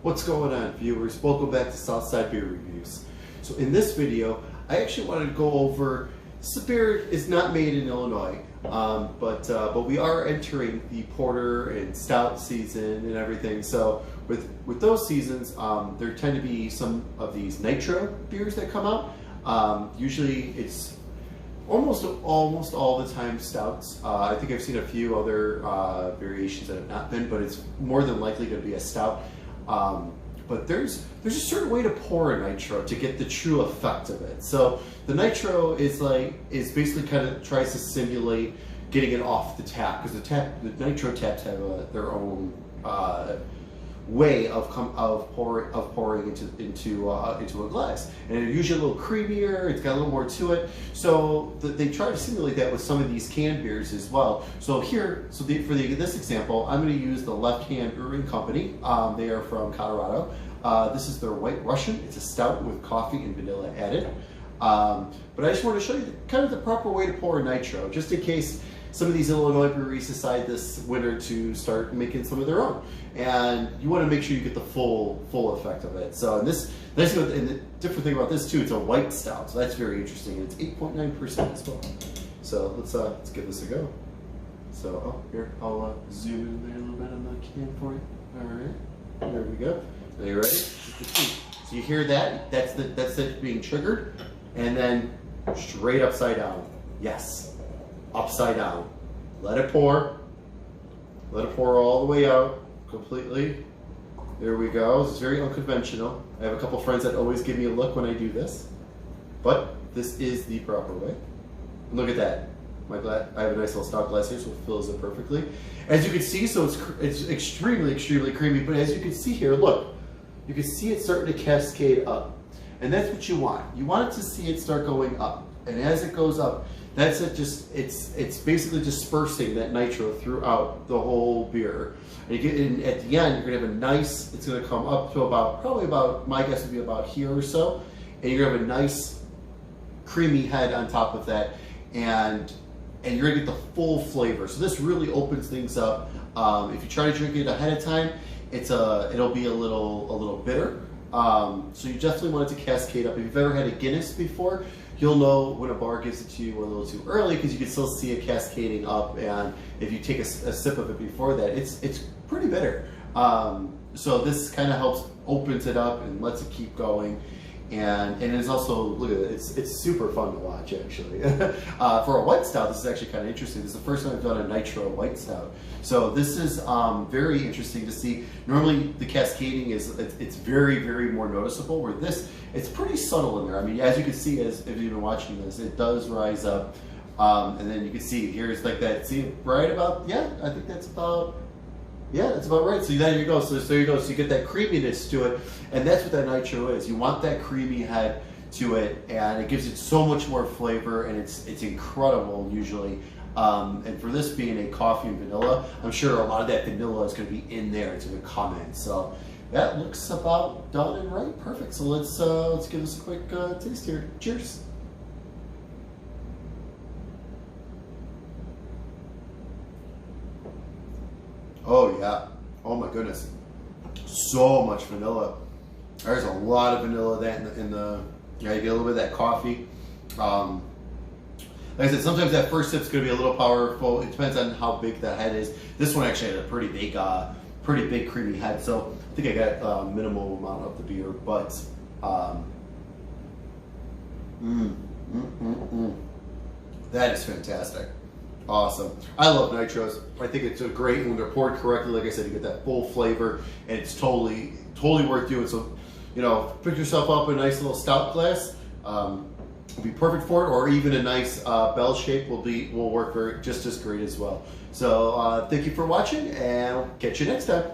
What's going on, viewers? Welcome back to Southside Beer Reviews. So in this video, I actually wanted to go over, this beer is not made in Illinois, but we are entering the porter and stout season and everything. So with those seasons, there tend to be some of these Nitro beers that come out. Usually it's almost all the time stouts. I think I've seen a few other variations that have not been, but it's more than likely going to be a stout. But there's a certain way to pour a Nitro to get the true effect of it. So the Nitro is basically kind of tries to simulate getting it off the tap, because the Nitro taps have their own way of pouring into a glass, and they're usually a little creamier. It's got a little more to it. So they try to simulate that with some of these canned beers as well. So here, for this example, I'm going to use the Left Hand Brewing Company. They are from Colorado. This is their White Russian. It's a stout with coffee and vanilla added. But I just want to show you kind of the proper way to pour a Nitro, just in case some of these Illinois breweries decide this winter to start making some of their own, and you want to make sure you get the full effect of it. So and the different thing about this too, it's a white stout, so that's very interesting. It's 8.9% as well. So let's give this a go. So here, I'll zoom in there a little bit on the can for you. All right, there we go. Are you ready? So you hear that? That's it being triggered, and then straight upside down. Yes. Upside down. Let it pour. Let it pour all the way out completely. There we go. This is very unconventional. I have a couple friends that always give me a look when I do this, but this is the proper way. And look at that. I have a nice little stout glass here, so it fills it perfectly. As you can see, so it's extremely creamy. But as you can see here, look, you can see it starting to cascade up, and that's what you want. You want it to see it start going up, and as it goes up, that's it. It's basically dispersing that Nitro throughout the whole beer. And at the end, you're gonna have a nice. It's gonna come up to probably about, my guess would be about here or so, and you're gonna have a nice creamy head on top of that, and you're gonna get the full flavor. So this really opens things up. If you try to drink it ahead of time, it'll be a little bitter. So you definitely want it to cascade up. If you've ever had a Guinness before, you'll know when a bar gives it to you a little too early, because you can still see it cascading up, and if you take a sip of it before that, it's pretty bitter. So this kind of helps opens it up and lets it keep going. And it's also, look at it, it's super fun to watch, actually. For a white stout, this is actually kind of interesting. This is the first time I've done a Nitro white stout. So this is very interesting to see. Normally the cascading it's very more noticeable, where this, it's pretty subtle in there. I mean, as you can see, if you've been watching this, it does rise up. And then you can see here's like that, see right about, yeah, I think that's about, yeah, that's about right. So there you go. So there you go. So you get that creaminess to it, and that's what that Nitro is. You want that creamy head to it, and it gives it so much more flavor, and it's incredible usually. And for this being a coffee and vanilla, I'm sure a lot of that vanilla is going to be in there. It's going to come in. So that looks about done and right. Perfect. So let's give this a quick taste here. Cheers. Oh yeah, oh my goodness, so much vanilla. There's a lot of vanilla that yeah, you get a little bit of that coffee. Like I said, sometimes that first sip's gonna be a little powerful. It depends on how big the head is. This one actually had a pretty big creamy head, so I think I got a minimal amount of the beer, but that is fantastic. Awesome. I love Nitros. I think it's a great, when they're poured correctly, like I said, you get that full flavor, and it's totally worth doing. So, you know, pick yourself up a nice little stout glass. Will be perfect for it, or even a nice bell shape will work just as great as well. So thank you for watching, and I'll catch you next time.